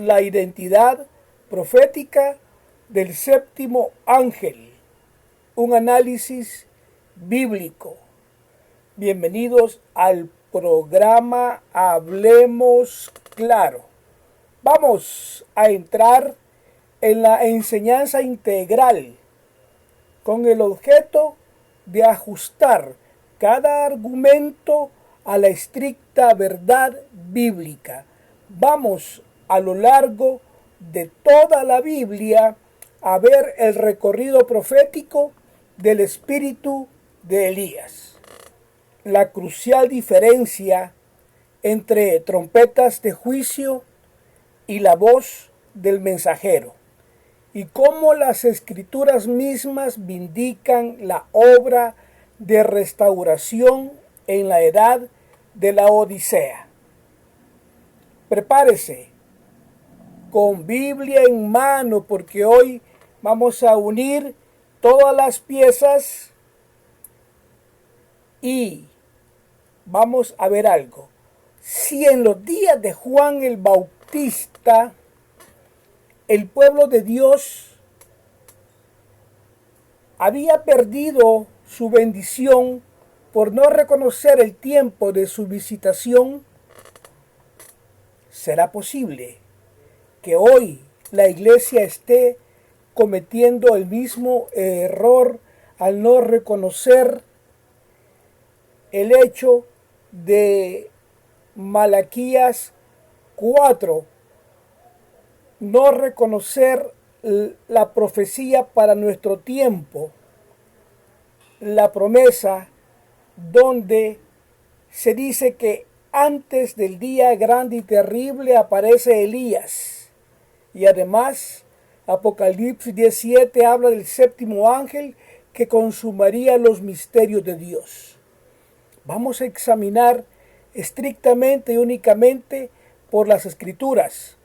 la identidad profética del séptimo ángel, un análisis bíblico. Bienvenidos al programa Hablemos Claro. Vamos a entrar en la enseñanza integral con el objeto de ajustar cada argumento a la estricta verdad bíblica. Vamos a lo largo de toda la Biblia a ver el recorrido profético del espíritu de Elías. La crucial diferencia entre trompetas de juicio y la voz del mensajero, y cómo las escrituras mismas vindican la obra de restauración en la edad de la Odisea. Prepárese con Biblia en mano, porque hoy vamos a unir todas las piezas y vamos a ver algo. Si en los días de Juan el Bautista el pueblo de Dios había perdido su bendición por no reconocer el tiempo de su visitación, ¿será posible que hoy la iglesia esté cometiendo el mismo error al no reconocer el hecho de Malaquías 4, no reconocer la profecía para nuestro tiempo, la promesa donde se dice que antes del día grande y terrible aparece Elías? Y además Apocalipsis 17 habla del séptimo ángel que consumaría los misterios de Dios. Vamos a examinar estrictamente y únicamente por las escrituras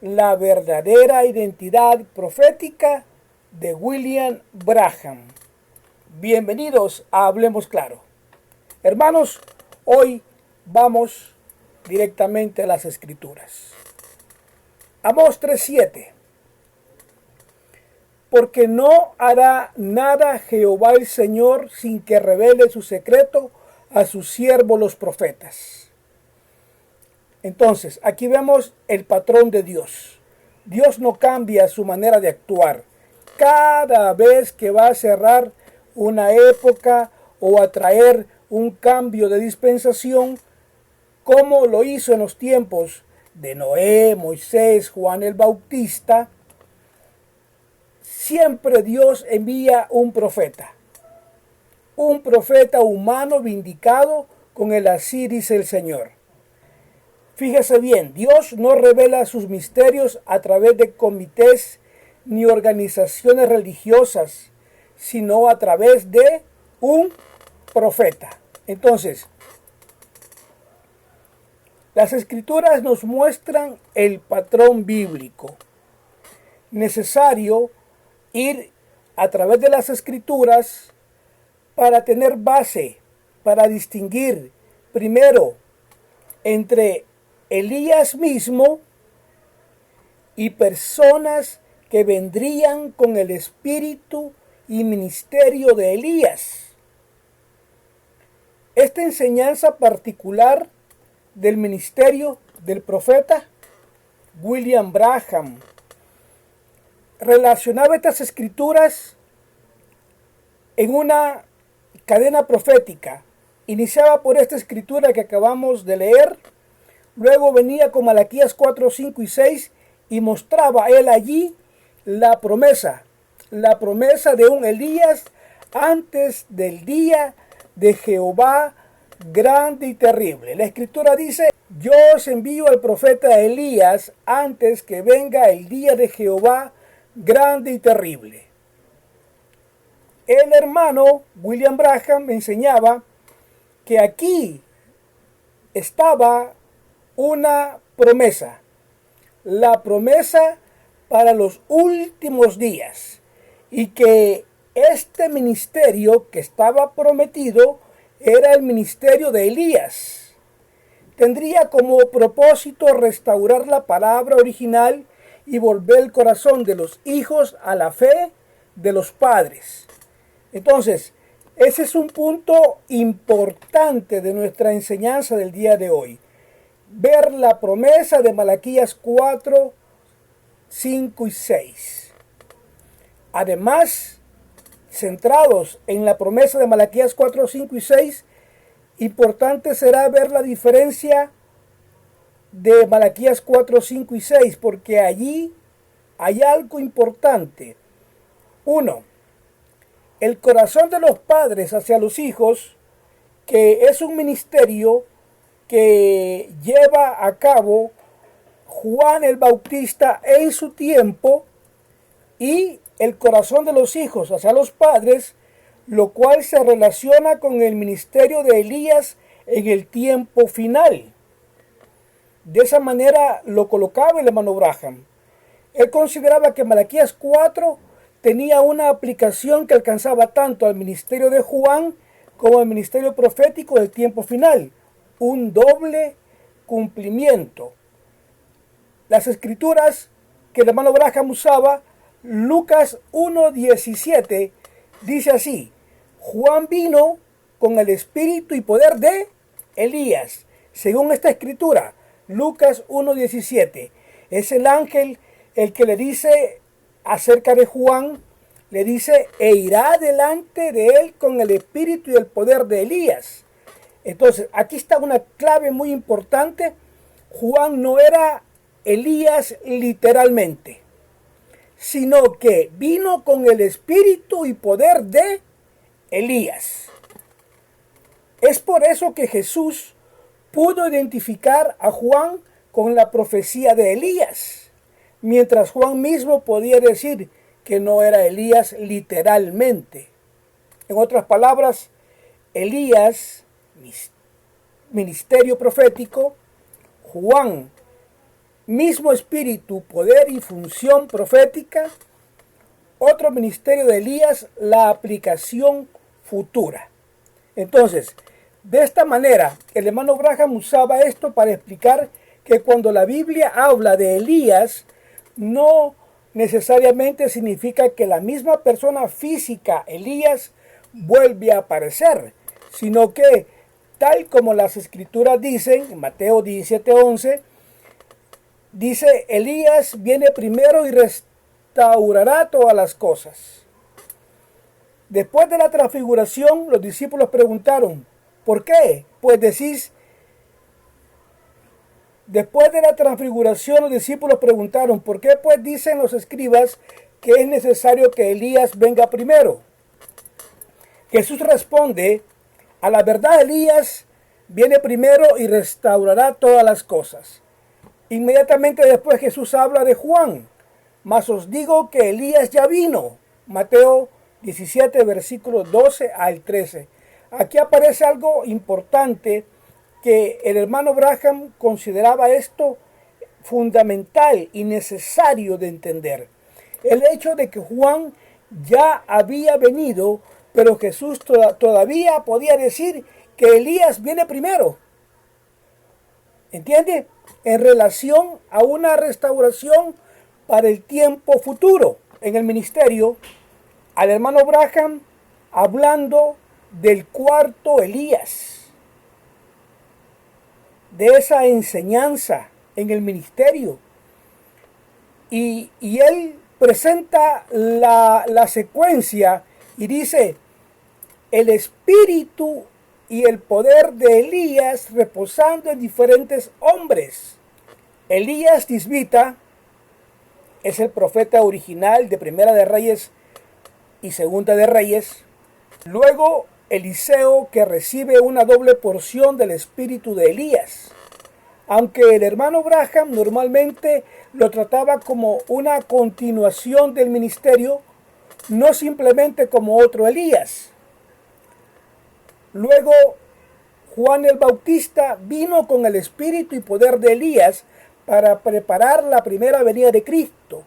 la verdadera identidad profética de William Branham. Bienvenidos a Hablemos Claro. Hermanos, hoy vamos directamente a las escrituras. Amós 3:7. Porque no hará nada Jehová el Señor sin que revele su secreto a sus siervos los profetas. Entonces, aquí vemos el patrón de Dios. Dios no cambia su manera de actuar. Cada vez que va a cerrar una época o a traer un cambio de dispensación, como lo hizo en los tiempos de Noé, Moisés, Juan el Bautista, siempre Dios envía un profeta humano vindicado con el así dice el Señor. Fíjese bien, Dios no revela sus misterios a través de comités ni organizaciones religiosas, sino a través de un profeta. Entonces, las escrituras nos muestran el patrón bíblico. Necesario ir a través de las escrituras para tener base, para distinguir primero entre Elías mismo y personas que vendrían con el espíritu y ministerio de Elías. Esta enseñanza particular del ministerio del profeta William Branham relacionaba estas escrituras en una cadena profética. Iniciaba por esta escritura que acabamos de leer, luego venía con Malaquías 4, 5 y 6 y mostraba él allí la promesa de un Elías antes del día de Jehová grande y terrible. La escritura dice: yo os envío al profeta Elías antes que venga el día de Jehová grande y terrible. El hermano William Branham me enseñaba que aquí estaba una promesa, la promesa para los últimos días, y que este ministerio que estaba prometido era el ministerio de Elías. tendría como propósito restaurar la palabra original y volver el corazón de los hijos a la fe de los padres. Entonces, ese es un punto importante de nuestra enseñanza del día de hoy. Ver la promesa de Malaquías 4, 5 y 6. Además, centrados en la promesa de Malaquías 4, 5 y 6, importante será ver la diferencia de Malaquías 4, 5 y 6, porque allí hay algo importante. 1. El corazón de los padres hacia los hijos, que es un ministerio que lleva a cabo Juan el Bautista en su tiempo, y el corazón de los hijos hacia los padres, lo cual se relaciona con el ministerio de Elías en el tiempo final. De esa manera lo colocaba el hermano Branham. Él consideraba que Malaquías 4 tenía una aplicación que alcanzaba tanto al ministerio de Juan como al ministerio profético del tiempo final. Un doble cumplimiento. Las escrituras que el hermano Branham usaba, Lucas 1:17, dice así: Juan vino con el espíritu y poder de Elías. Según esta escritura, Lucas 1:17, es el ángel el que le dice acerca de Juan, le dice, e irá delante de él con el espíritu y el poder de Elías. Entonces, aquí está una clave muy importante. Juan no era Elías literalmente, sino que vino con el espíritu y poder de Elías. Es por eso que Jesús pudo identificar a Juan con la profecía de Elías, mientras Juan mismo podía decir que no era Elías literalmente. En otras palabras, Elías, ministerio profético; Juan, mismo espíritu, poder y función profética; otro ministerio de Elías, la aplicación futura. Entonces, de esta manera, el hermano Branham usaba esto para explicar que cuando la Biblia habla de Elías, no necesariamente significa que la misma persona física, Elías, vuelve a aparecer, sino que, tal como las escrituras dicen, en Mateo 17:11, dice, Elías viene primero y restaurará todas las cosas. Después de la transfiguración, los discípulos preguntaron, ¿por qué? Pues decís, después de la transfiguración, los discípulos preguntaron, ¿por qué pues dicen los escribas que es necesario que Elías venga primero? Jesús responde, a la verdad Elías viene primero y restaurará todas las cosas. Inmediatamente después Jesús habla de Juan, mas os digo que Elías ya vino. Mateo 17, versículos 12 al 13. Aquí aparece algo importante que el hermano Branham consideraba esto fundamental y necesario de entender. El hecho de que Juan ya había venido, pero Jesús todavía podía decir que Elías viene primero. ¿Entiende? En relación a una restauración para el tiempo futuro en el ministerio, al hermano Branham hablando del cuarto Elías, de esa enseñanza en el ministerio. Y él presenta la secuencia y dice, el espíritu y el poder de Elías reposando en diferentes hombres. Elías Tisbita es el profeta original de Primera de Reyes y Segunda de Reyes. Luego Eliseo, que recibe una doble porción del espíritu de Elías. Aunque el hermano Branham normalmente lo trataba como una continuación del ministerio, no simplemente como otro Elías. Luego Juan el Bautista vino con el espíritu y poder de Elías para preparar la primera venida de Cristo.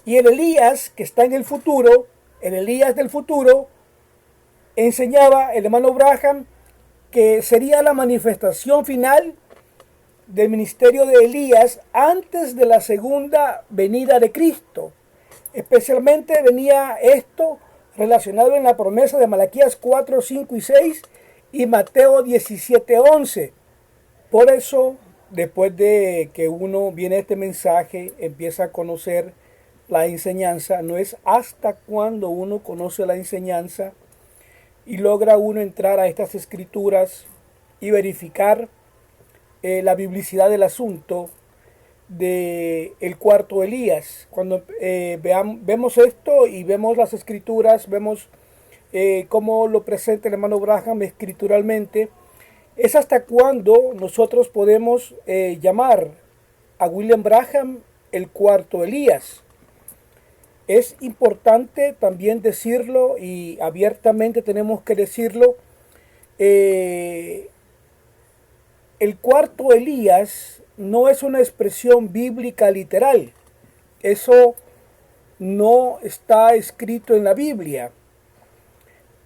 Y el Elías que está en el futuro, el Elías del futuro, enseñaba el hermano Branham que sería la manifestación final del ministerio de Elías antes de la segunda venida de Cristo. Especialmente venía esto relacionado en la promesa de Malaquías 4, 5 y 6 y Mateo 17, 11. Por eso, después de que uno viene este mensaje, empieza a conocer la enseñanza. No es hasta cuando uno conoce la enseñanza y logra uno entrar a estas escrituras y verificar la biblicidad del asunto de el cuarto Elías. Cuando vemos esto y vemos las escrituras, vemos cómo lo presenta el hermano Branham escrituralmente, es hasta cuando nosotros podemos llamar a William Branham el cuarto Elías. Es importante también decirlo, y abiertamente tenemos que decirlo, el cuarto Elías no es una expresión bíblica literal. Eso no está escrito en la Biblia,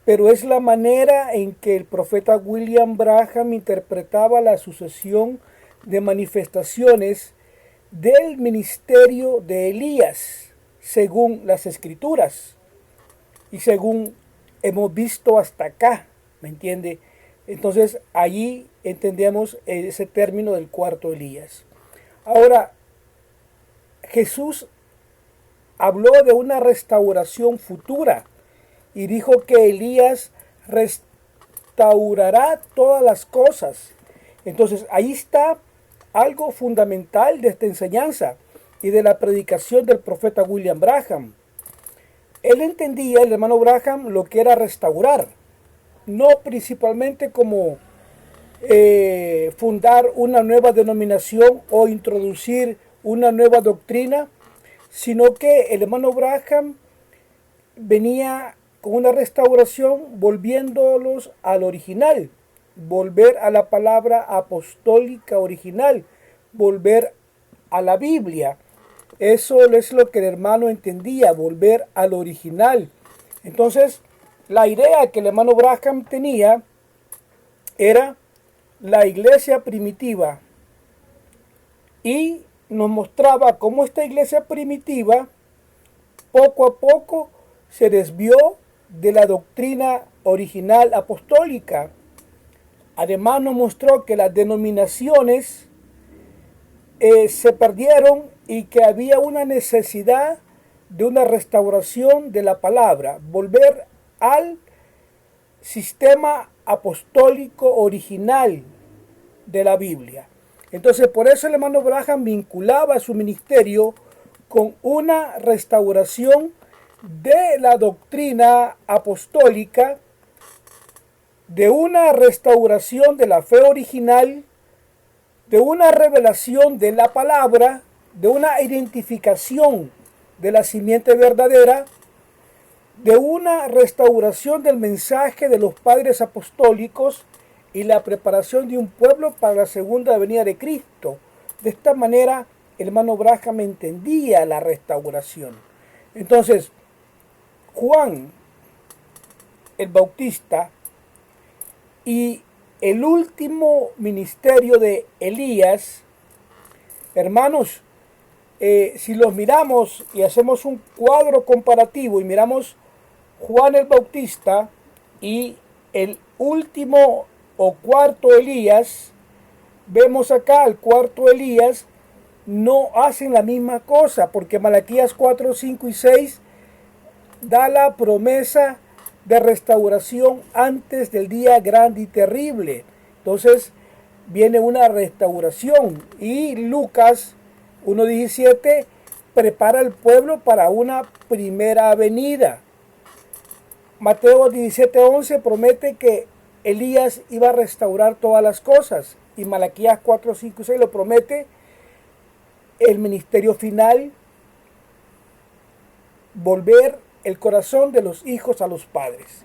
pero es la manera en que el profeta William Branham interpretaba la sucesión de manifestaciones del ministerio de Elías, según las escrituras y según hemos visto hasta acá, ¿me entiende? Entonces allí entendemos ese término del cuarto Elías. Ahora, Jesús habló de una restauración futura y dijo que Elías restaurará todas las cosas. Entonces ahí está algo fundamental de esta enseñanza y de la predicación del profeta William Branham. Él entendía, el hermano Branham, lo que era restaurar, no principalmente como fundar una nueva denominación o introducir una nueva doctrina, sino que el hermano Branham venía con una restauración volviéndolos al original, volver a la palabra apostólica original, volver a la Biblia. Eso es lo que el hermano entendía, volver al original. Entonces, la idea que el hermano Branham tenía era la iglesia primitiva y nos mostraba cómo esta iglesia primitiva poco a poco se desvió de la doctrina original apostólica. Además nos mostró que las denominaciones se perdieron y que había una necesidad de una restauración de la palabra, volver al sistema apostólico original de la Biblia. Entonces por eso el hermano Branham vinculaba su ministerio con una restauración de la doctrina apostólica, de una restauración de la fe original, de una revelación de la palabra, de una identificación de la simiente verdadera, de una restauración del mensaje de los padres apostólicos y la preparación de un pueblo para la segunda venida de Cristo. De esta manera, el hermano Branham entendía la restauración. Entonces, Juan el Bautista y el último ministerio de Elías, hermanos, si los miramos y hacemos un cuadro comparativo y miramos Juan el Bautista y el último o cuarto Elías, vemos acá el cuarto Elías no hacen la misma cosa, porque Malaquías 4, 5 y 6 da la promesa de restauración antes del día grande y terrible. Entonces viene una restauración y Lucas 1:17 prepara al pueblo para una primera venida. Mateo 17:11 promete que Elías iba a restaurar todas las cosas y Malaquías 4, 5 y 6 lo promete el ministerio final, volver el corazón de los hijos a los padres.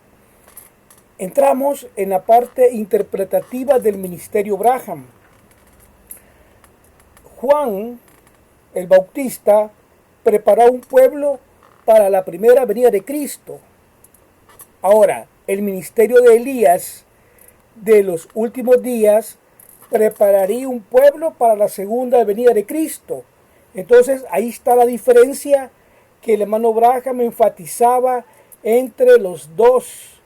Entramos en la parte interpretativa del ministerio Branham. Juan el Bautista preparó un pueblo para la primera venida de Cristo. Ahora, el ministerio de Elías de los últimos días prepararía un pueblo para la segunda venida de Cristo. Entonces ahí está la diferencia que el hermano Branham enfatizaba entre los dos.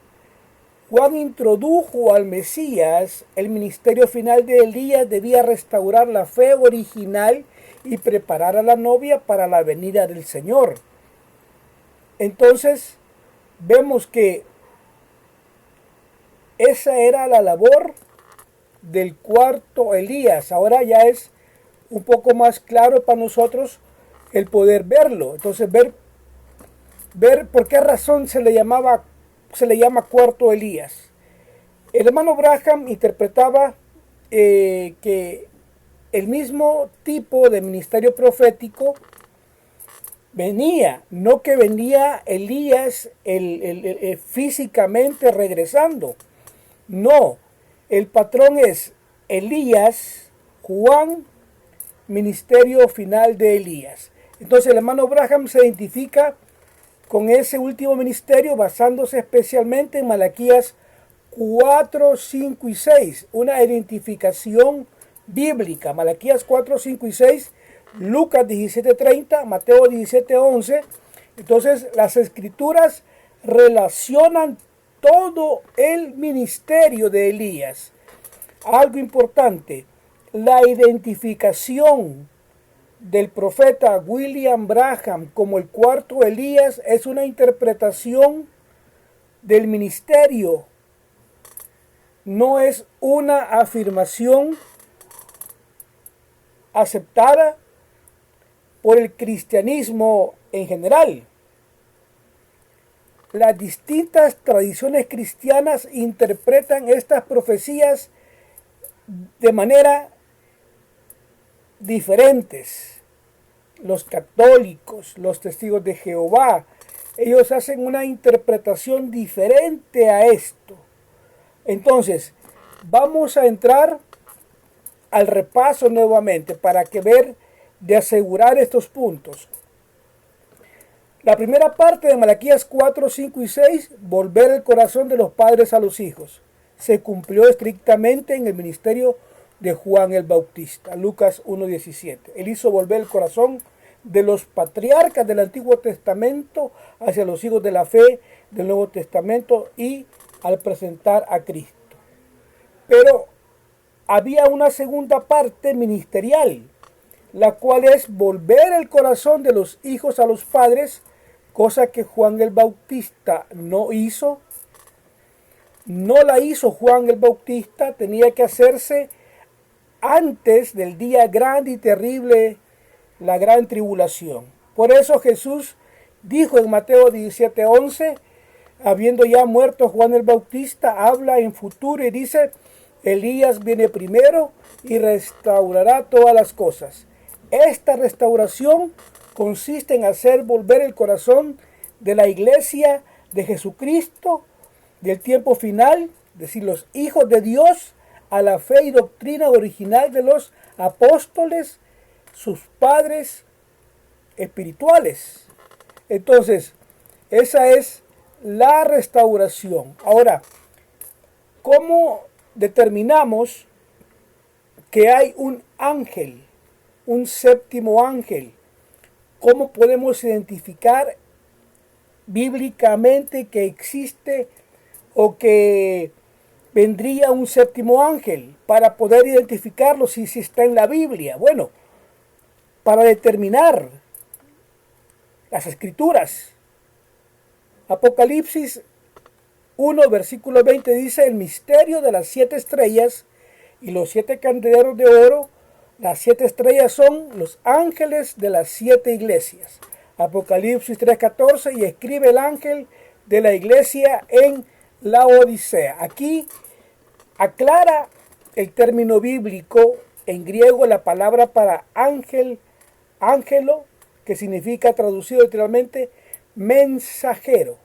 Juan introdujo al Mesías. El ministerio final de Elías debía restaurar la fe original y preparar a la novia para la venida del Señor. Entonces vemos que esa era la labor del cuarto Elías. Ahora ya es un poco más claro para nosotros el poder verlo. Entonces ver por qué razón se le llama cuarto Elías. El hermano Branham interpretaba que el mismo tipo de ministerio profético venía, no que venía Elías físicamente regresando. No, el patrón es Elías, Juan, ministerio final de Elías. Entonces el hermano Branham se identifica con ese último ministerio basándose especialmente en Malaquías 4, 5 y 6, una identificación bíblica. Malaquías 4, 5 y 6, Lucas 17:30, Mateo 17:11. Entonces las escrituras relacionan todo el ministerio de Elías. Algo importante, la identificación del profeta William Branham como el cuarto Elías es una interpretación del ministerio, no es una afirmación aceptada por el cristianismo en general. Las distintas tradiciones cristianas interpretan estas profecías de manera diferentes. Los católicos, los testigos de Jehová, ellos hacen una interpretación diferente a esto. Entonces, vamos a entrar al repaso nuevamente para que ver de asegurar estos puntos. La primera parte de Malaquías 4, 5 y 6, volver el corazón de los padres a los hijos, se cumplió estrictamente en el ministerio de Juan el Bautista. Lucas 1:17. Él hizo volver el corazón de los patriarcas del Antiguo Testamento hacia los hijos de la fe del Nuevo Testamento y al presentar a Cristo. Pero había una segunda parte ministerial, la cual es volver el corazón de los hijos a los padres, cosa que Juan el Bautista no hizo. No la hizo Juan el Bautista, tenía que hacerse antes del día grande y terrible, la gran tribulación. Por eso Jesús dijo en Mateo 17:11, habiendo ya muerto Juan el Bautista, habla en futuro y dice: Elías viene primero y restaurará todas las cosas. Esta restauración consiste en hacer volver el corazón de la iglesia de Jesucristo del tiempo final, es decir, los hijos de Dios, a la fe y doctrina original de los apóstoles, sus padres espirituales. Entonces, esa es la restauración. Ahora, ¿cómo determinamos que hay un ángel, un séptimo ángel? ¿Cómo podemos identificar bíblicamente que existe o que vendría un séptimo ángel para poder identificarlo si está en la Biblia? Bueno, para determinar las escrituras. Apocalipsis 1, versículo 20 dice: el misterio de las 7 estrellas y los 7 candeleros de oro. Las 7 estrellas son los ángeles de las 7 iglesias. Apocalipsis 3:14, y escribe el ángel de la iglesia en la Odisea. Aquí aclara el término bíblico en griego, la palabra para ángel, ángelo, que significa, traducido literalmente, mensajero.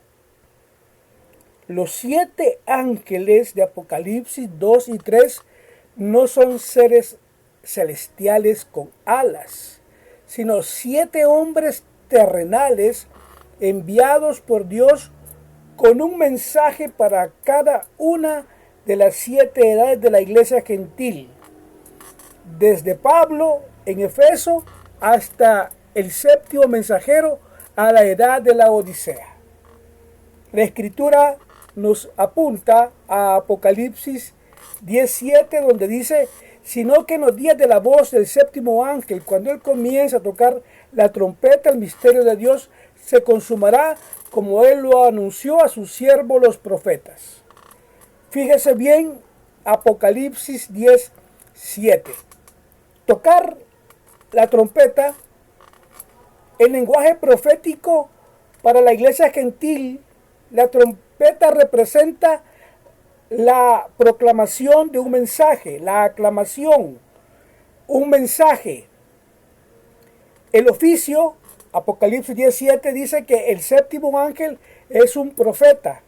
Los 7 ángeles de Apocalipsis 2 y 3 no son seres celestiales con alas, sino 7 hombres terrenales enviados por Dios con un mensaje para cada una de las 7 edades de la iglesia gentil, desde Pablo en Efeso hasta el séptimo mensajero a la edad de la Odisea. La escritura nos apunta a Apocalipsis 17, donde dice: sino que en los días de la voz del séptimo ángel, cuando él comienza a tocar la trompeta, el misterio de Dios se consumará, como él lo anunció a sus siervos los profetas. Fíjese bien, Apocalipsis 10:7. Tocar la trompeta, el lenguaje profético para la iglesia gentil, la trompeta representa la proclamación de un mensaje, la aclamación, un mensaje. El oficio, Apocalipsis 17, dice que el séptimo ángel es un profeta,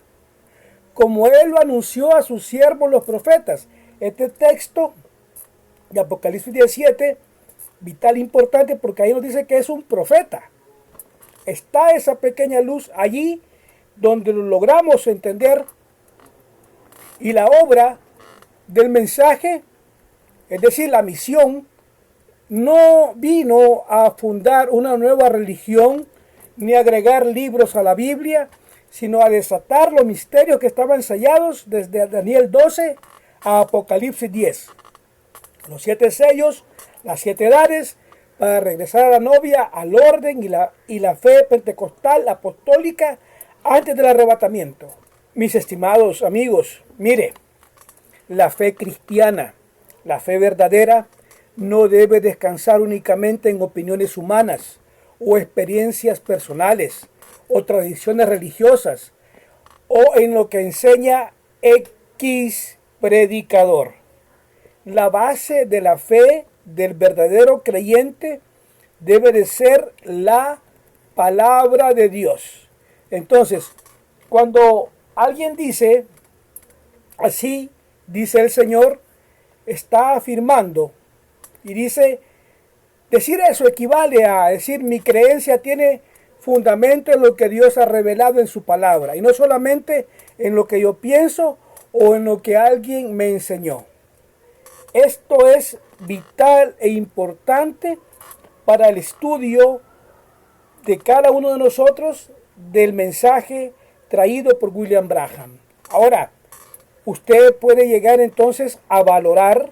como él lo anunció a sus siervos los profetas. Este texto de Apocalipsis 17, vital, importante, porque ahí nos dice que es un profeta. Está esa pequeña luz allí donde lo logramos entender. Y la obra del mensaje, es decir, la misión, no vino a fundar una nueva religión ni agregar libros a la Biblia, sino a desatar los misterios que estaban sellados desde Daniel 12 a Apocalipsis 10. Los 7 sellos, las 7 edades, para regresar a la novia, al orden y la fe pentecostal apostólica antes del arrebatamiento. Mis estimados amigos, mire, la fe cristiana, la fe verdadera, no debe descansar únicamente en opiniones humanas o experiencias personales o tradiciones religiosas o en lo que enseña X predicador. La base de la fe del verdadero creyente debe de ser la palabra de Dios. Entonces, cuando alguien dice, así dice el Señor, está afirmando y dice, decir eso equivale a decir mi creencia tiene fundamento en lo que Dios ha revelado en su palabra y no solamente en lo que yo pienso o en lo que alguien me enseñó. Esto es vital e importante para el estudio de cada uno de nosotros del mensaje traído por William Branham. Ahora, usted puede llegar entonces a valorar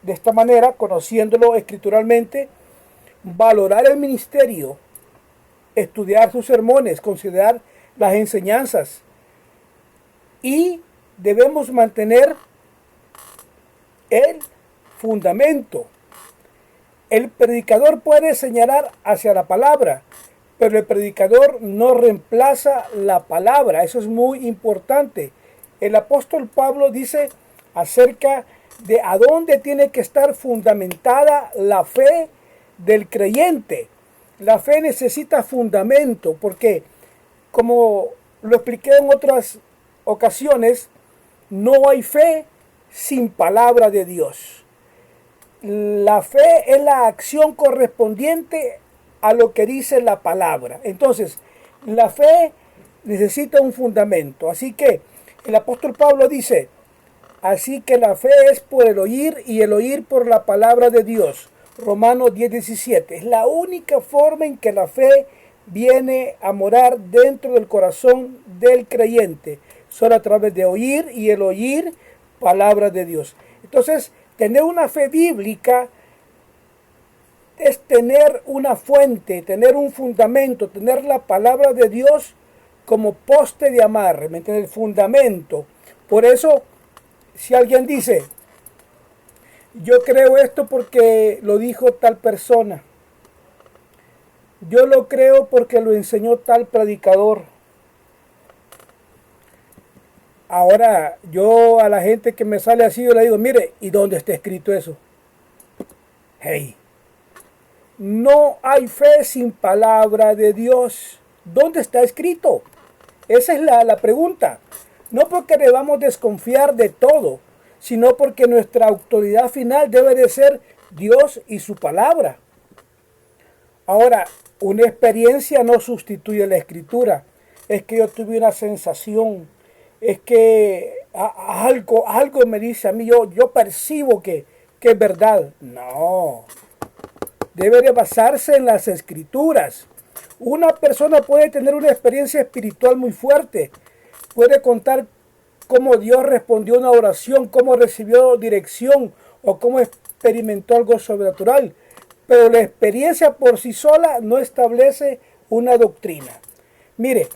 de esta manera, conociéndolo escrituralmente, valorar el ministerio, estudiar sus sermones, considerar las enseñanzas, y debemos mantener el fundamento. El predicador puede señalar hacia la palabra, pero el predicador no reemplaza la palabra. Eso es muy importante. El apóstol Pablo dice acerca de a dónde tiene que estar fundamentada la fe del creyente. La fe necesita fundamento, porque, como lo expliqué en otras ocasiones, no hay fe sin palabra de Dios. La fe es la acción correspondiente a lo que dice la palabra. Entonces, la fe necesita un fundamento. Así que el apóstol Pablo dice, así que la fe es por el oír y el oír por la palabra de Dios. Romanos 10:17. Es la única forma en que la fe viene a morar dentro del corazón del creyente. Solo a través de oír y el oír palabra de Dios. Entonces, tener una fe bíblica es tener una fuente, tener un fundamento, tener la palabra de Dios como poste de amarre, ¿me entiendes? El fundamento. Por eso, si alguien dice, yo creo esto porque lo dijo tal persona, yo lo creo porque lo enseñó tal predicador. Ahora, yo a la gente que me sale así, yo le digo, mire, ¿y dónde está escrito eso? Hey, no hay fe sin palabra de Dios. ¿Dónde está escrito? Esa es la pregunta. No porque debamos desconfiar de todo, sino porque nuestra autoridad final debe de ser Dios y su palabra. Ahora, una experiencia no sustituye la escritura. Es que yo tuve una sensación, es que Algo me dice a mí, yo percibo que es verdad. No, debe de basarse en las escrituras. Una persona puede tener una experiencia espiritual muy fuerte, puede contar cómo Dios respondió a una oración, cómo recibió dirección o cómo experimentó algo sobrenatural, pero la experiencia por sí sola no establece una doctrina. Mire,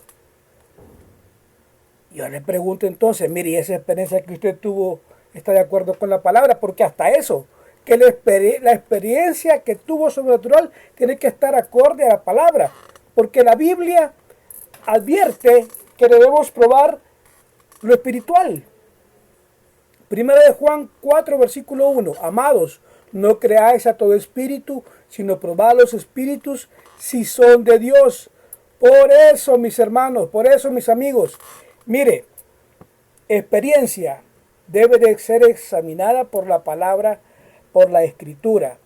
yo le pregunto entonces, mire, ¿y esa experiencia que usted tuvo está de acuerdo con la palabra? Porque hasta eso, que la experiencia que tuvo sobrenatural tiene que estar acorde a la palabra. Porque la Biblia advierte que debemos probar lo espiritual. Primera de Juan 4, versículo 1. Amados, no creáis a todo espíritu, sino probad los espíritus si son de Dios. Por eso, mis hermanos, por eso, mis amigos, mire, experiencia debe de ser examinada por la palabra, por la escritura.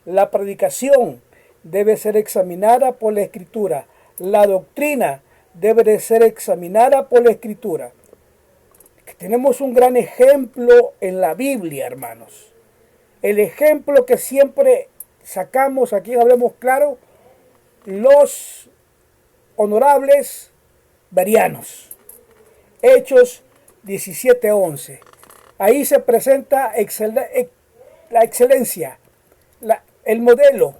La predicación debe ser examinada por la escritura. La doctrina debe de ser examinada por la escritura. Tenemos un gran ejemplo en la Biblia, hermanos. El ejemplo que siempre sacamos, aquí hablemos claro, los honorables bereanos. Hechos 17:11. Ahí se presenta la excelencia, el modelo,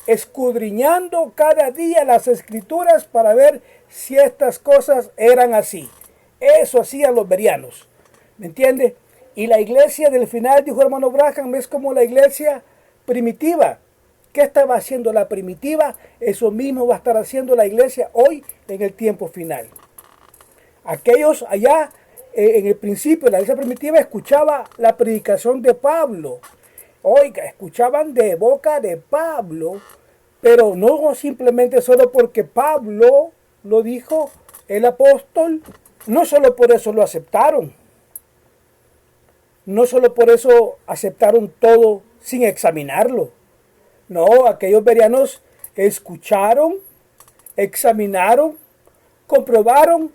escudriñando cada día las escrituras para ver si estas cosas eran así. Eso hacían los bereanos, ¿me entiende? Y la iglesia del final, dijo hermano Branham, es como la iglesia primitiva. ¿Qué estaba haciendo la primitiva? Eso mismo va a estar haciendo la iglesia hoy en el tiempo final. Aquellos allá en el principio, la iglesia primitiva escuchaba la predicación de Pablo. Oiga, escuchaban de boca de Pablo, pero no simplemente solo porque Pablo lo dijo, el apóstol. No solo por eso lo aceptaron. No solo por eso aceptaron todo sin examinarlo. No, aquellos bereanos escucharon, examinaron, comprobaron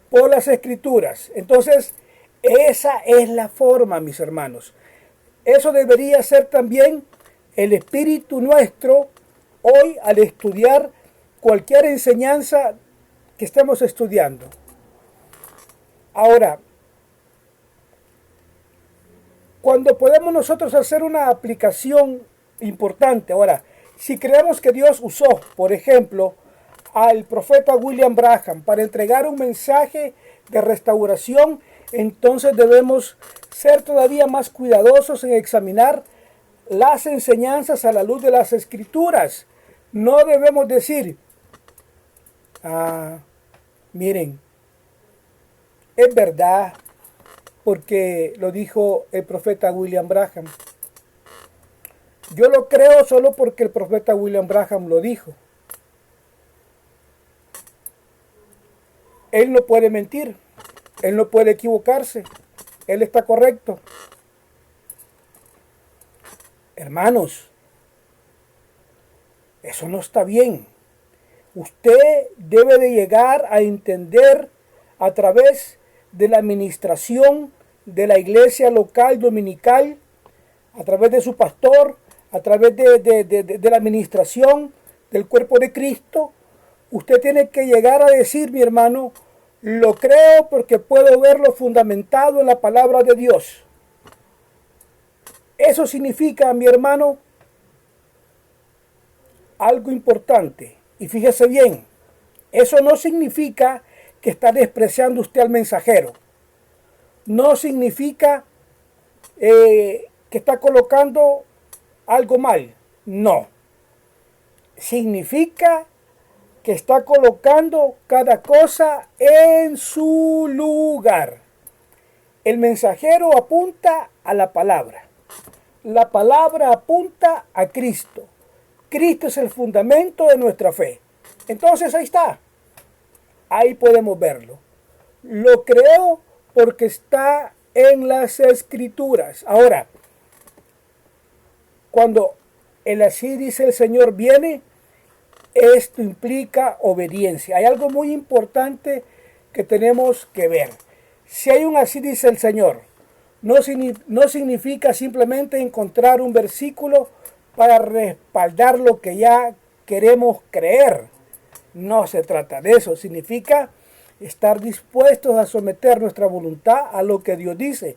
por las escrituras. Entonces, esa es la forma, mis hermanos. Eso debería ser también el espíritu nuestro hoy al estudiar cualquier enseñanza que estemos estudiando. Ahora, cuando podemos nosotros hacer una aplicación importante, ahora, si creemos que Dios usó, por ejemplo, al profeta William Branham para entregar un mensaje de restauración, entonces debemos ser todavía más cuidadosos en examinar las enseñanzas a la luz de las escrituras. No debemos decir, miren, es verdad, porque lo dijo el profeta William Branham. Yo lo creo solo porque el profeta William Branham lo dijo. Él no puede mentir, él no puede equivocarse, él está correcto. Hermanos, eso no está bien. Usted debe de llegar a entender a través de la administración de la iglesia local dominical, a través de su pastor, a través de la administración del cuerpo de Cristo. Usted tiene que llegar a decir, mi hermano, lo creo porque puedo verlo fundamentado en la palabra de Dios. Eso significa, mi hermano, algo importante. Y fíjese bien, eso no significa que está despreciando usted al mensajero. No significa que está colocando algo mal. No. Significa que está colocando cada cosa en su lugar. El mensajero apunta a la palabra. La palabra apunta a Cristo. Cristo es el fundamento de nuestra fe. Entonces ahí está. Ahí podemos verlo. Lo creo porque está en las escrituras. Ahora, cuando el así dice el Señor viene, esto implica obediencia. Hay algo muy importante que tenemos que ver. Si hay un así dice el Señor, no significa simplemente encontrar un versículo para respaldar lo que ya queremos creer. No se trata de eso. Significa estar dispuestos a someter nuestra voluntad a lo que Dios dice.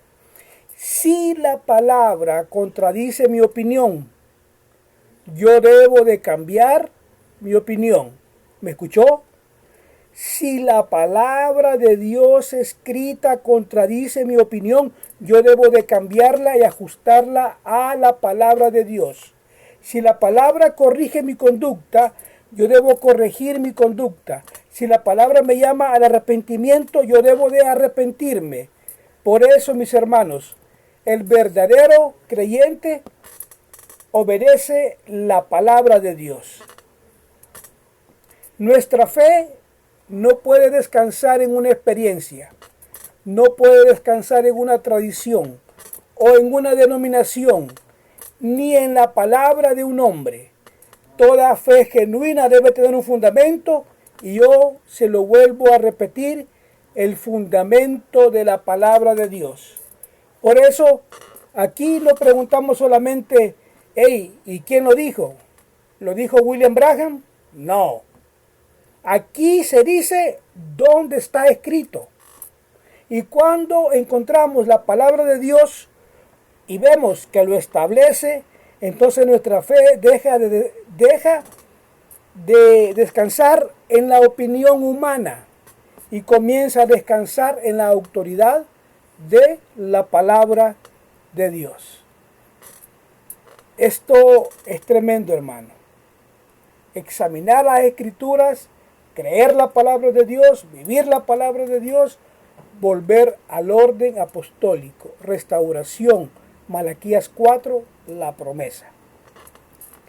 Si la palabra contradice mi opinión, yo debo de cambiar mi opinión. ¿Me escuchó? Si la palabra de Dios escrita contradice mi opinión, yo debo de cambiarla y ajustarla a la palabra de Dios. Si la palabra corrige mi conducta, yo debo corregir mi conducta. Si la palabra me llama al arrepentimiento, yo debo de arrepentirme. Por eso, mis hermanos, el verdadero creyente obedece la palabra de Dios. Nuestra fe no puede descansar en una experiencia, no puede descansar en una tradición o en una denominación, ni en la palabra de un hombre. Toda fe genuina debe tener un fundamento, y yo se lo vuelvo a repetir, el fundamento de la palabra de Dios. Por eso, aquí no preguntamos solamente, hey, ¿y quién lo dijo? ¿Lo dijo William Branham? No. Aquí se dice dónde está escrito. Y cuando encontramos la palabra de Dios y vemos que lo establece, entonces nuestra fe deja de descansar en la opinión humana y comienza a descansar en la autoridad de la palabra de Dios. Esto es tremendo, hermano. Examinar las Escrituras, creer la palabra de Dios, vivir la palabra de Dios, volver al orden apostólico, restauración, Malaquías 4, la promesa.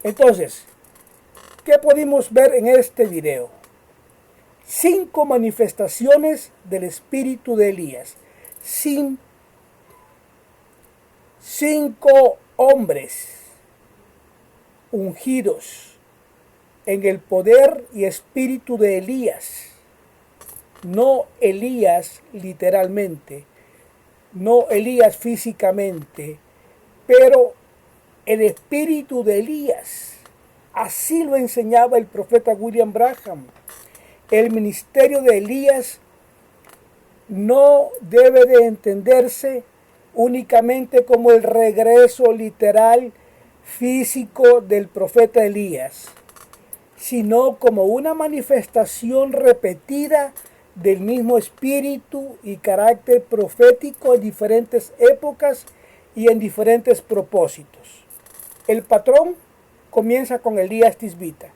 Entonces, ¿qué pudimos ver en este video? 5 manifestaciones del espíritu de Elías. 5 hombres ungidos en el poder y espíritu de Elías. No Elías literalmente, no Elías físicamente, pero el espíritu de Elías. Así lo enseñaba el profeta William Branham. El ministerio de Elías no debe de entenderse únicamente como el regreso literal físico del profeta Elías, sino como una manifestación repetida del mismo espíritu y carácter profético en diferentes épocas y en diferentes propósitos. El patrón comienza con Elías Tisbita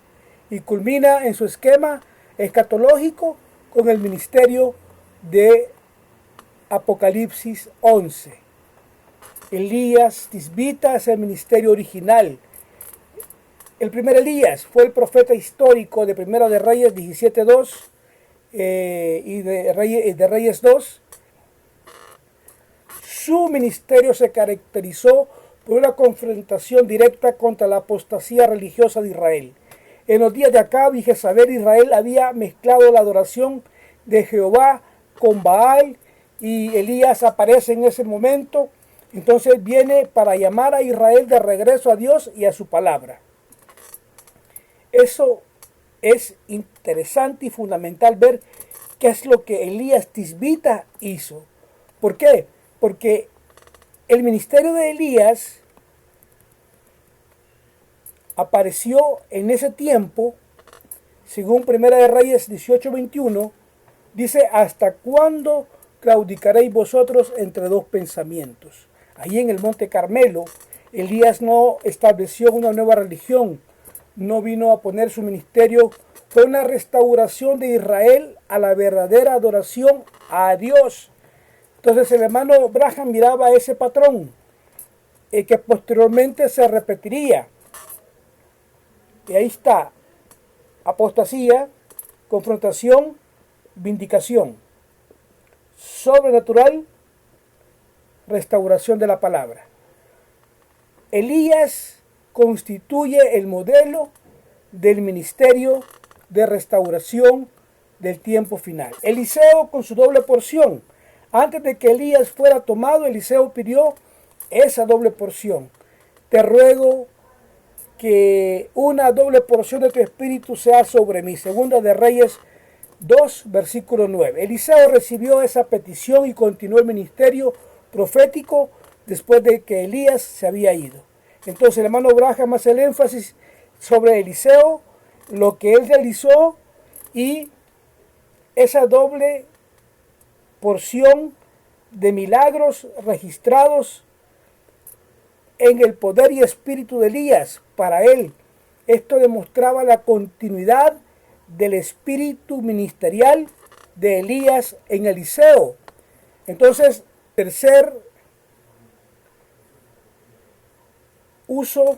y culmina en su esquema escatológico con el ministerio de Apocalipsis 11. Elías Tisbita es el ministerio original. El primer Elías fue el profeta histórico de Primera de Reyes 17:2 y de Reyes 2. Su ministerio se caracterizó por una confrontación directa contra la apostasía religiosa de Israel. En los días de Acab y Jezabel, Israel había mezclado la adoración de Jehová con Baal, y Elías aparece en ese momento. Entonces viene para llamar a Israel de regreso a Dios y a su palabra. Eso es interesante y fundamental ver qué es lo que Elías Tisbita hizo. ¿Por qué? Porque el ministerio de Elías apareció en ese tiempo, según Primera de Reyes 18:21, dice: ¿hasta cuándo claudicaréis vosotros entre dos pensamientos? Allí en el Monte Carmelo, Elías no estableció una nueva religión, no vino a poner su ministerio, fue una restauración de Israel a la verdadera adoración a Dios. Entonces el hermano Branham miraba ese patrón que posteriormente se repetiría. Y ahí está: apostasía, confrontación, vindicación, sobrenatural, restauración de la palabra. Elías constituye el modelo del ministerio de restauración del tiempo final. Eliseo, con su doble porción, Antes de que Elías fuera tomado, Eliseo pidió esa doble porción. Te ruego que una doble porción de tu espíritu sea sobre mí. Segunda de Reyes 2, versículo 9. Eliseo recibió esa petición y continuó el ministerio profético después de que Elías se había ido. Entonces el hermano Branham hace el énfasis sobre Eliseo, lo que él realizó y esa doble porción de milagros registrados en el poder y espíritu de Elías para él. Esto demostraba la continuidad del espíritu ministerial de Elías en Eliseo. Entonces, tercer uso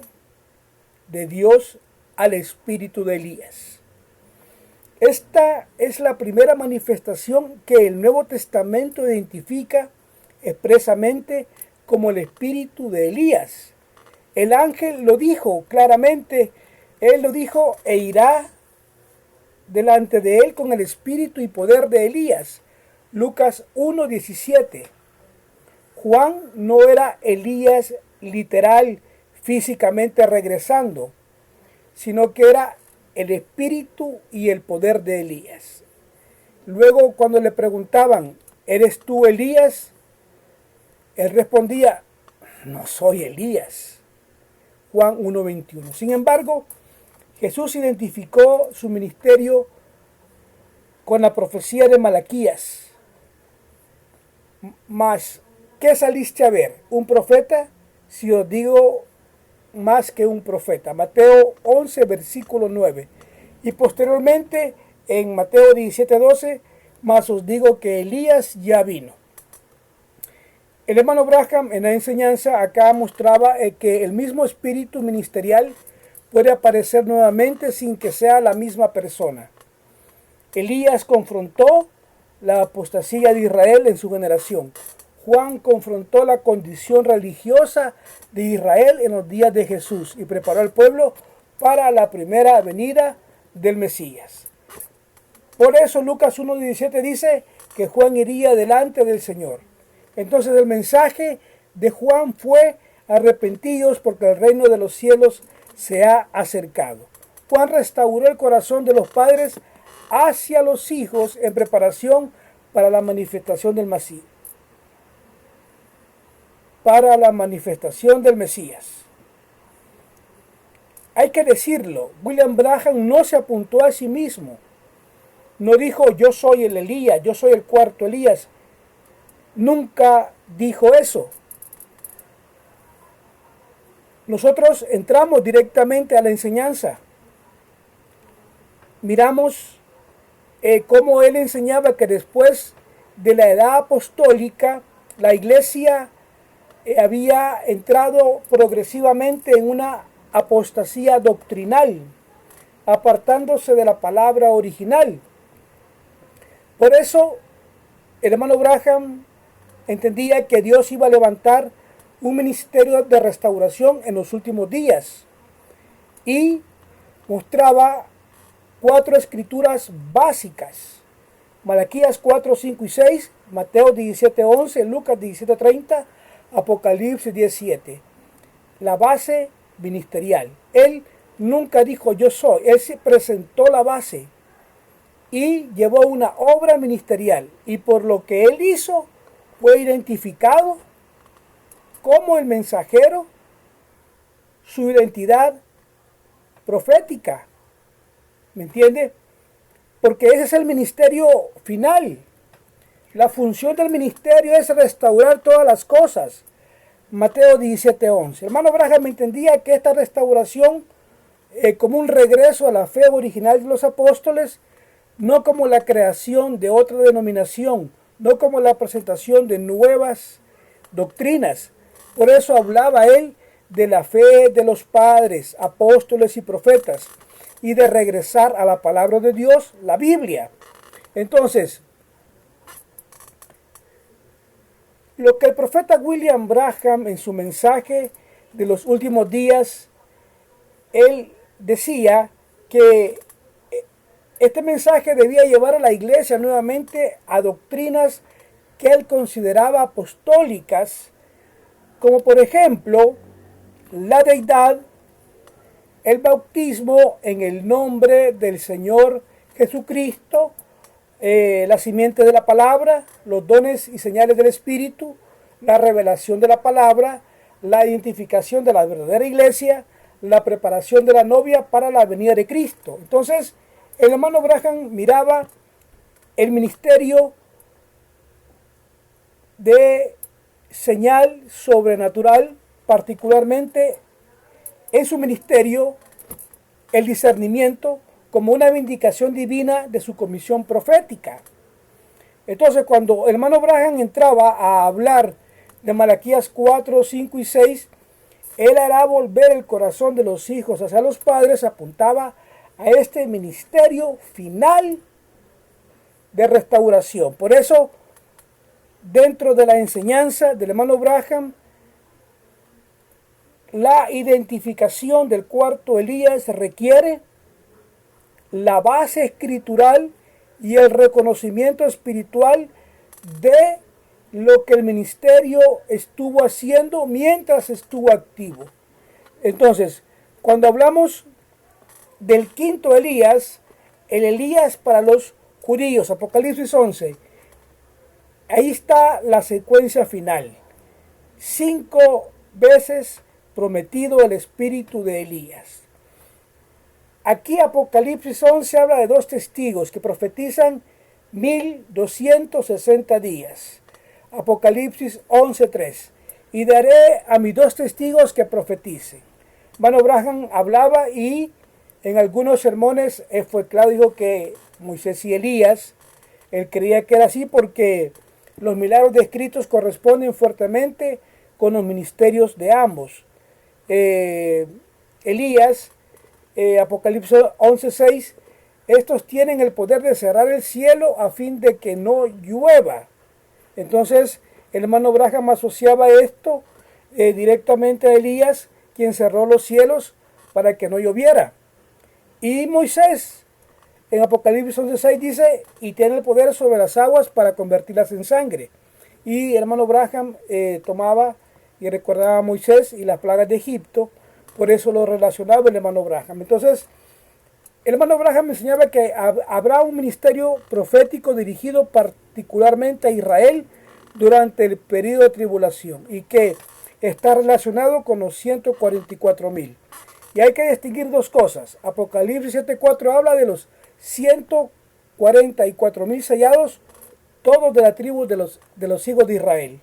de Dios al espíritu de Elías. Esta es la primera manifestación que el Nuevo Testamento identifica expresamente como el espíritu de Elías. El ángel lo dijo claramente, él lo dijo, e irá delante de él con el espíritu y poder de Elías. Lucas 1:17. Juan no era Elías literal, físicamente regresando, sino que era el espíritu y el poder de Elías. Luego, cuando le preguntaban, ¿eres tú Elías? Él respondía, no soy Elías. Juan 1:21. Sin embargo, Jesús identificó su ministerio con la profecía de Malaquías. Mas, ¿qué saliste a ver? ¿Un profeta? Si os digo más que un profeta. Mateo 11, versículo 9. Y posteriormente, en Mateo 17:12, mas os digo que Elías ya vino. El hermano Branham en la enseñanza acá mostraba que el mismo espíritu ministerial puede aparecer nuevamente sin que sea la misma persona. Elías confrontó la apostasía de Israel en su generación. Juan confrontó la condición religiosa de Israel en los días de Jesús y preparó al pueblo para la primera venida del Mesías. Por eso Lucas 1:17 dice que Juan iría delante del Señor. Entonces el mensaje de Juan fue: arrepentidos porque el reino de los cielos se ha acercado. Juan restauró el corazón de los padres hacia los hijos en preparación para la manifestación del Mesías. Hay que decirlo, William Branham no se apuntó a sí mismo. No dijo, yo soy el Elías, yo soy el cuarto Elías. Nunca dijo eso. Nosotros entramos directamente a la enseñanza. Miramos cómo él enseñaba que después de la edad apostólica, la iglesia había entrado progresivamente en una apostasía doctrinal, apartándose de la palabra original. Por eso, el hermano Branham entendía que Dios iba a levantar un ministerio de restauración en los últimos días y mostraba 4 escrituras básicas: Malaquías 4, 5 y 6, Mateo 17, 11, Lucas 17, 30, Apocalipsis 17. La base ministerial. Él nunca dijo yo soy, él se presentó la base y llevó una obra ministerial, y por lo que él hizo fue identificado como el mensajero, su identidad profética. ¿Me entiende? Porque ese es el ministerio final. La función del ministerio es restaurar todas las cosas. Mateo 17:11. Hermano Branham entendía que esta restauración, como un regreso a la fe original de los apóstoles, no como la creación de otra denominación, no como la presentación de nuevas doctrinas. Por eso hablaba él de la fe de los padres, apóstoles y profetas, y de regresar a la palabra de Dios, la Biblia. Entonces, lo que el profeta William Branham en su mensaje de los últimos días, él decía que este mensaje debía llevar a la iglesia nuevamente a doctrinas que él consideraba apostólicas, como por ejemplo la deidad, el bautismo en el nombre del Señor Jesucristo, la simiente de la palabra, los dones y señales del Espíritu, la revelación de la palabra, la identificación de la verdadera iglesia, la preparación de la novia para la venida de Cristo. Entonces, el hermano Branham miraba el ministerio de señal sobrenatural, particularmente en su ministerio, el discernimiento, como una vindicación divina de su comisión profética. Entonces, cuando el hermano Branham entraba a hablar de Malaquías 4, 5 y 6, él hará volver el corazón de los hijos hacia los padres, apuntaba a este ministerio final de restauración. Por eso, dentro de la enseñanza del hermano Branham, la identificación del cuarto Elías requiere la base escritural y el reconocimiento espiritual de lo que el ministerio estuvo haciendo mientras estuvo activo. Entonces, cuando hablamos del quinto Elías, el Elías para los judíos, Apocalipsis 11, ahí está la secuencia final. 5 veces prometido el espíritu de Elías. Aquí Apocalipsis 11 habla de 2 testigos que profetizan 1260 días. Apocalipsis 11:3. Y daré a mis 2 testigos que profeticen. Hermano Branham hablaba y en algunos sermones fue claro, dijo que Moisés y Elías, él creía que era así porque los milagros descritos corresponden fuertemente con los ministerios de ambos. Elías, Apocalipsis 11:6, estos tienen el poder de cerrar el cielo a fin de que no llueva. Entonces el hermano Branham asociaba esto directamente a Elías, quien cerró los cielos para que no lloviera. Y Moisés, en Apocalipsis 11:6 dice, y tiene el poder sobre las aguas para convertirlas en sangre. Y el hermano Branham tomaba y recordaba a Moisés y las plagas de Egipto, por eso lo relacionaba el hermano Branham. Entonces, el hermano Branham enseñaba que habrá un ministerio profético dirigido particularmente a Israel durante el periodo de tribulación y que está relacionado con los 144,000. Y hay que distinguir 2 cosas. Apocalipsis 7:4 habla de los 144,000 sellados, todos de la tribu de los hijos de Israel.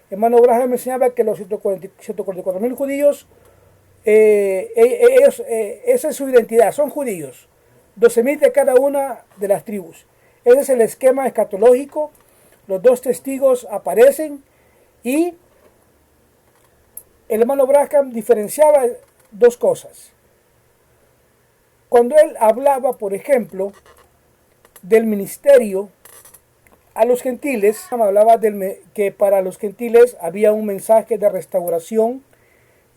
Hermano Branham me enseñaba que los 144,000 judíos, esa es su identidad, son judíos. 12,000 de cada una de las tribus. Ese es el esquema escatológico. Los 2 testigos aparecen y el hermano Branham diferenciaba 2 cosas. Cuando él hablaba, por ejemplo, del ministerio a los gentiles, hablaba que para los gentiles había un mensaje de restauración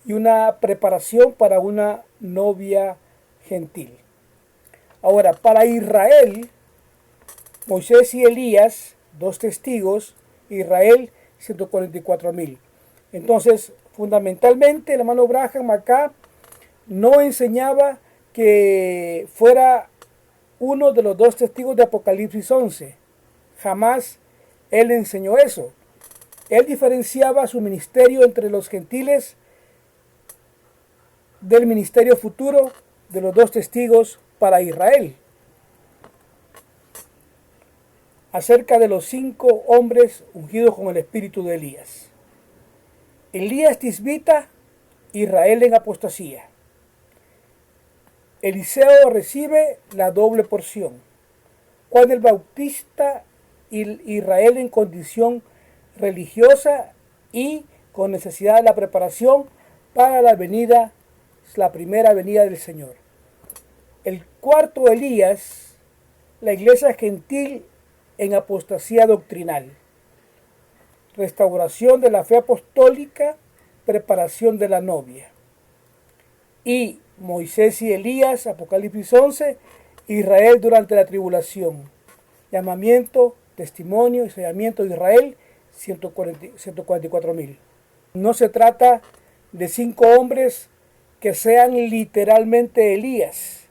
y una preparación para una novia gentil. Ahora, para Israel, Moisés y Elías, 2 testigos, Israel 144,000. Entonces, fundamentalmente, el hermano Branham acá no enseñaba que fuera uno de los 2 testigos de Apocalipsis 11. Jamás él enseñó eso. Él diferenciaba su ministerio entre los gentiles del ministerio futuro de los 2 testigos para Israel. Acerca de los 5 hombres ungidos con el espíritu de Elías. Elías tisbita, Israel en apostasía. Eliseo recibe la doble porción. Juan el Bautista, Israel en condición religiosa y con necesidad de la preparación para la primera venida del Señor. El cuarto Elías, la iglesia gentil en apostasía doctrinal. Restauración de la fe apostólica, preparación de la novia. Y Moisés y Elías, Apocalipsis 11, Israel durante la tribulación. Llamamiento, testimonio y sellamiento de Israel 144.000. No se trata de 5 hombres que sean literalmente Elías,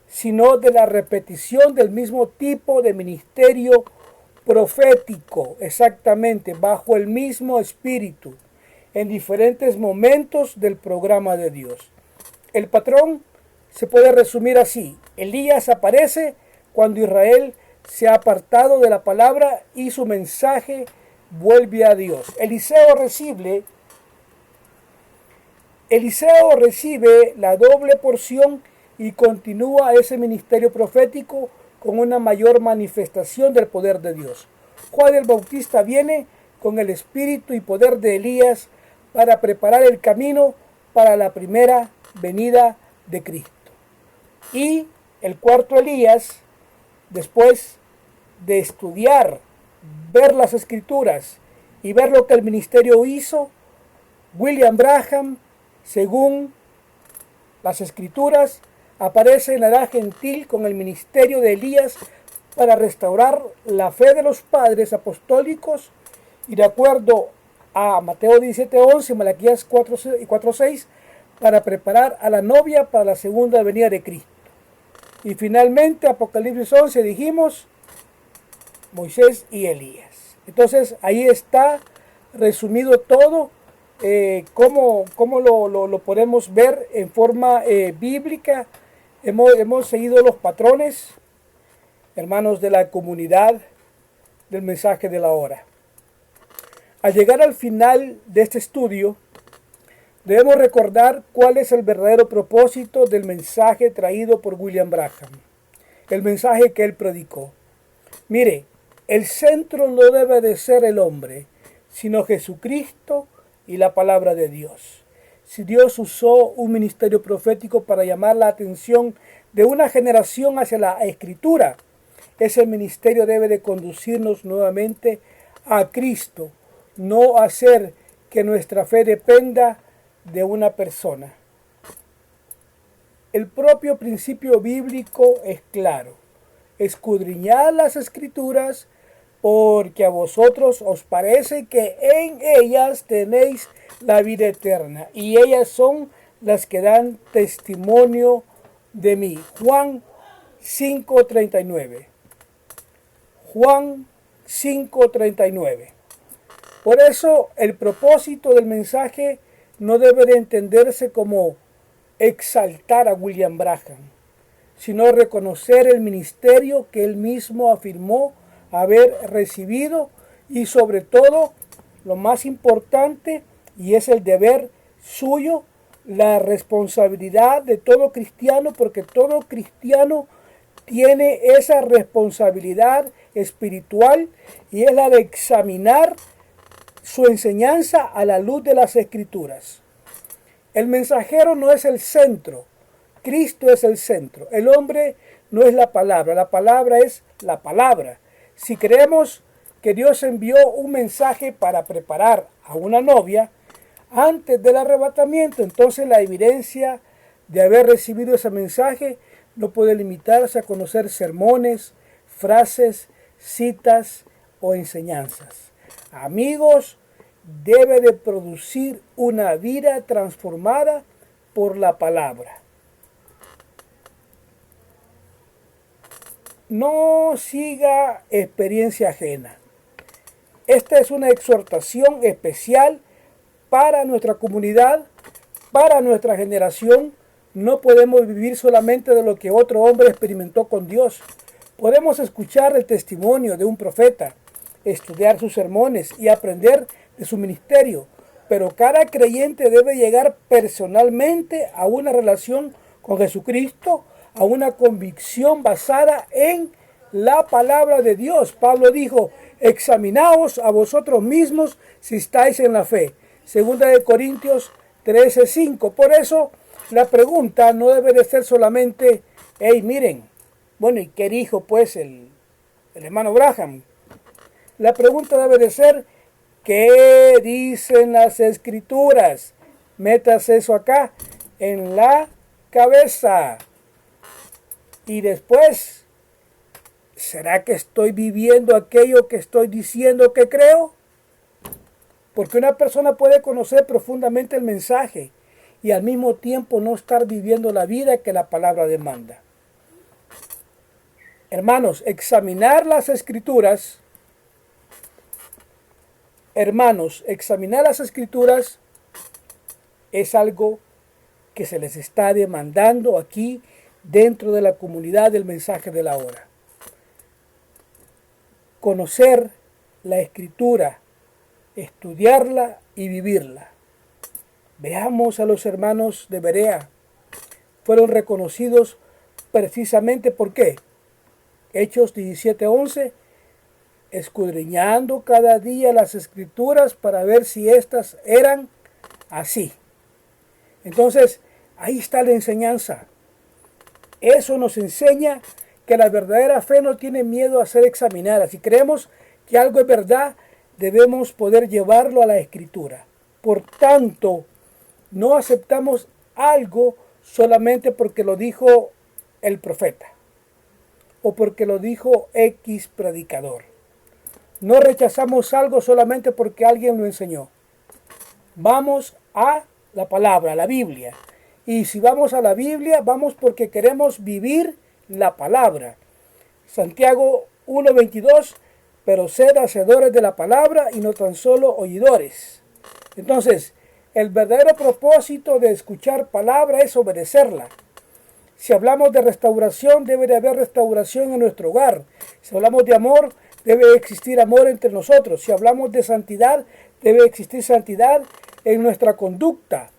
sino de la repetición del mismo tipo de ministerio profético, exactamente, bajo el mismo espíritu, en diferentes momentos del programa de Dios. El patrón se puede resumir así: Elías aparece cuando Israel se ha apartado de la palabra y su mensaje vuelve a Dios. Eliseo recibe la doble porción y continúa ese ministerio profético con una mayor manifestación del poder de Dios. Juan el Bautista viene con el espíritu y poder de Elías para preparar el camino para la primera venida de Cristo. Y el cuarto Elías, después de estudiar, ver las escrituras y ver lo que el ministerio hizo, William Branham, según las escrituras, aparece en la edad gentil con el ministerio de Elías para restaurar la fe de los padres apostólicos, y de acuerdo a Mateo 17:11 y Malaquías 4:6, para preparar a la novia para la segunda venida de Cristo. Y finalmente Apocalipsis 11 dijimos Moisés y Elías. Entonces ahí está resumido todo, cómo lo podemos ver en forma bíblica. Hemos seguido los patrones, hermanos de la comunidad del mensaje de la hora. Al llegar al final de este estudio, debemos recordar cuál es el verdadero propósito del mensaje traído por William Branham, el mensaje que él predicó. Mire, el centro no debe de ser el hombre, sino Jesucristo y la palabra de Dios. Si Dios usó un ministerio profético para llamar la atención de una generación hacia la Escritura, ese ministerio debe de conducirnos nuevamente a Cristo, no hacer que nuestra fe dependa de una persona. El propio principio bíblico es claro: escudriñad las Escrituras, porque a vosotros os parece que en ellas tenéis la vida eterna, y ellas son las que dan testimonio de mí. Juan 5:39. Juan 5:39. Por eso el propósito del mensaje no debe de entenderse como exaltar a William Branham, sino reconocer el ministerio que él mismo afirmó haber recibido, y sobre todo, lo más importante, y es el deber suyo, la responsabilidad de todo cristiano, porque todo cristiano tiene esa responsabilidad espiritual, y es la de examinar su enseñanza a la luz de las Escrituras. El mensajero no es el centro, Cristo es el centro. El hombre no es la palabra es la palabra. Si creemos que Dios envió un mensaje para preparar a una novia antes del arrebatamiento, entonces la evidencia de haber recibido ese mensaje no puede limitarse a conocer sermones, frases, citas o enseñanzas. Amigos, debe de producir una vida transformada por la palabra. No siga experiencia ajena. Esta es una exhortación especial para nuestra comunidad, para nuestra generación. No podemos vivir solamente de lo que otro hombre experimentó con Dios. Podemos escuchar el testimonio de un profeta, estudiar sus sermones y aprender de su ministerio, pero cada creyente debe llegar personalmente a una relación con Jesucristo, a una convicción basada en la palabra de Dios. Pablo dijo: examinaos a vosotros mismos si estáis en la fe. Segunda de Corintios 13:5. Por eso la pregunta no debe de ser solamente: hey, miren, bueno, ¿y qué dijo pues el hermano Branham? La pregunta debe de ser: ¿qué dicen las Escrituras? Metas eso acá en la cabeza. Y después, ¿será que estoy viviendo aquello que estoy diciendo que creo? Porque una persona puede conocer profundamente el mensaje y al mismo tiempo no estar viviendo la vida que la palabra demanda. Hermanos, examinar las escrituras, es algo que se les está demandando aquí dentro de la comunidad del mensaje de la hora. Conocer la escritura, estudiarla y vivirla. Veamos a los hermanos de Berea. Fueron reconocidos precisamente ¿por qué? Hechos 17:11, escudriñando cada día las escrituras para ver si éstas eran así. Entonces, ahí está la enseñanza. Eso nos enseña que la verdadera fe no tiene miedo a ser examinada. Si creemos que algo es verdad, debemos poder llevarlo a la escritura. Por tanto, no aceptamos algo solamente porque lo dijo el profeta o porque lo dijo X predicador. No rechazamos algo solamente porque alguien lo enseñó. Vamos a la palabra, a la Biblia. Y si vamos a la Biblia, vamos porque queremos vivir la palabra. Santiago 1:22, pero sed hacedores de la palabra y no tan solo oidores. Entonces, el verdadero propósito de escuchar palabra es obedecerla. Si hablamos de restauración, debe de haber restauración en nuestro hogar. Si hablamos de amor, debe existir amor entre nosotros. Si hablamos de santidad, debe existir santidad en nuestra conducta.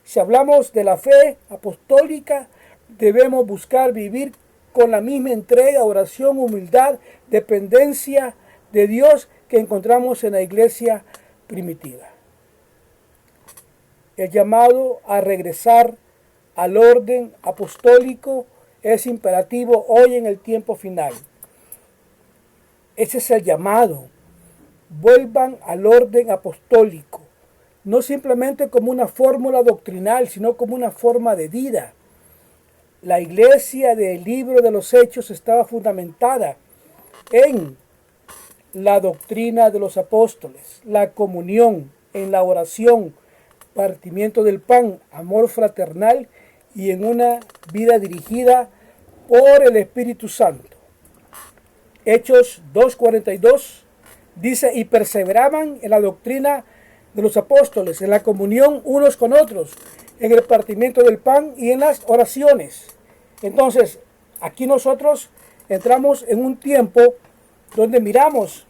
Si hablamos de la fe apostólica, debemos buscar vivir con la misma entrega, oración, humildad, dependencia de Dios que encontramos en la iglesia primitiva. El llamado a regresar al orden apostólico es imperativo hoy en el tiempo final. Ese es el llamado. Vuelvan al orden apostólico. No simplemente como una fórmula doctrinal, sino como una forma de vida. La iglesia del libro de los Hechos estaba fundamentada en la doctrina de los apóstoles, la comunión, en la oración, partimiento del pan, amor fraternal y en una vida dirigida por el Espíritu Santo. Hechos 2:42 dice, y perseveraban en la doctrina de los apóstoles, en la comunión unos con otros, en el partimiento del pan y en las oraciones. Entonces, aquí nosotros entramos en un tiempo donde miramos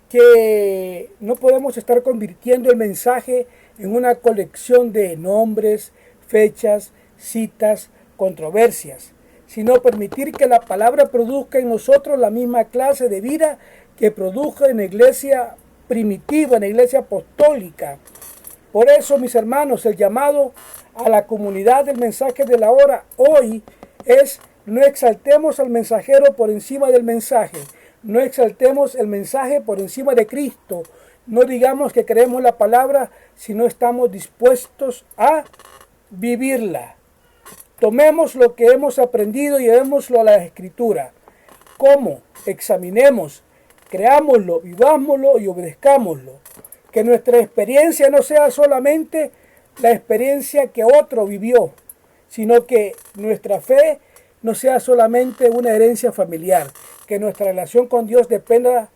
que no podemos estar convirtiendo el mensaje en una colección de nombres, fechas, citas, controversias, sino permitir que la palabra produzca en nosotros la misma clase de vida que produjo en la iglesia primitiva, en la iglesia apostólica. Por eso, mis hermanos, el llamado a la comunidad del mensaje de la hora hoy es: no exaltemos al mensajero por encima del mensaje, no exaltemos el mensaje por encima de Cristo, no digamos que creemos la palabra si no estamos dispuestos a vivirla. Tomemos lo que hemos aprendido y llevémoslo a la Escritura. ¿Cómo? Examinemos, creámoslo, vivámoslo y obedezcámoslo. Que nuestra experiencia no sea solamente la experiencia que otro vivió, sino que nuestra fe no sea solamente una herencia familiar, que nuestra relación con Dios dependa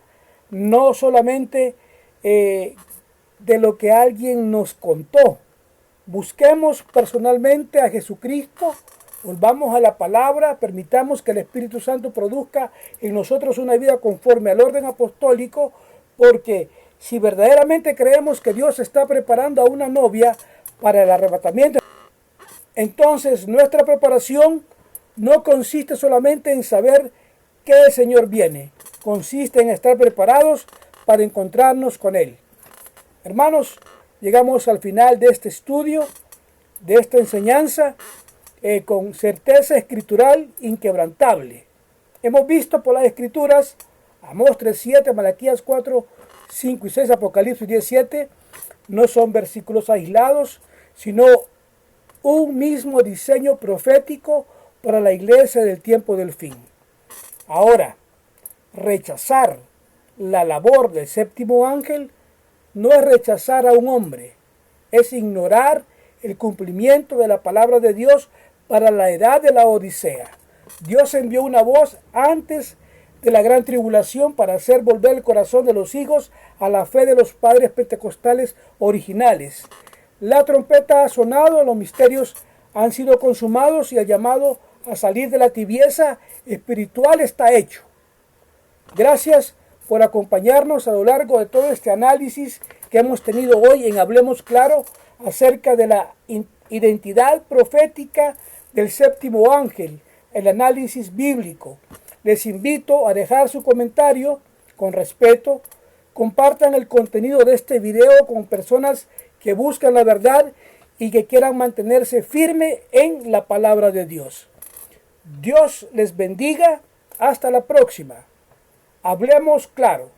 no solamente de lo que alguien nos contó. Busquemos personalmente a Jesucristo, volvamos a la palabra, permitamos que el Espíritu Santo produzca en nosotros una vida conforme al orden apostólico, porque si verdaderamente creemos que Dios está preparando a una novia para el arrebatamiento, entonces nuestra preparación no consiste solamente en saber que el Señor viene, consiste en estar preparados para encontrarnos con Él. Hermanos, llegamos al final de este estudio, de esta enseñanza, con certeza escritural inquebrantable. Hemos visto por las Escrituras, Amós 3:7, Malaquías 4:5 y 6, Apocalipsis 10:7, no son versículos aislados, sino un mismo diseño profético para la iglesia del tiempo del fin. Ahora, rechazar la labor del séptimo ángel no es rechazar a un hombre, es ignorar el cumplimiento de la palabra de Dios para la edad de la Odisea. Dios envió una voz antes de la gran tribulación para hacer volver el corazón de los hijos a la fe de los padres pentecostales originales. La trompeta ha sonado, los misterios han sido consumados y el llamado a salir de la tibieza espiritual está hecho. Gracias por acompañarnos a lo largo de todo este análisis que hemos tenido hoy en Hablemos Claro acerca de la identidad profética del séptimo ángel, el análisis bíblico. Les invito a dejar su comentario con respeto. Compartan el contenido de este video con personas que buscan la verdad y que quieran mantenerse firme en la palabra de Dios. Dios les bendiga. Hasta la próxima. Hablemos claro.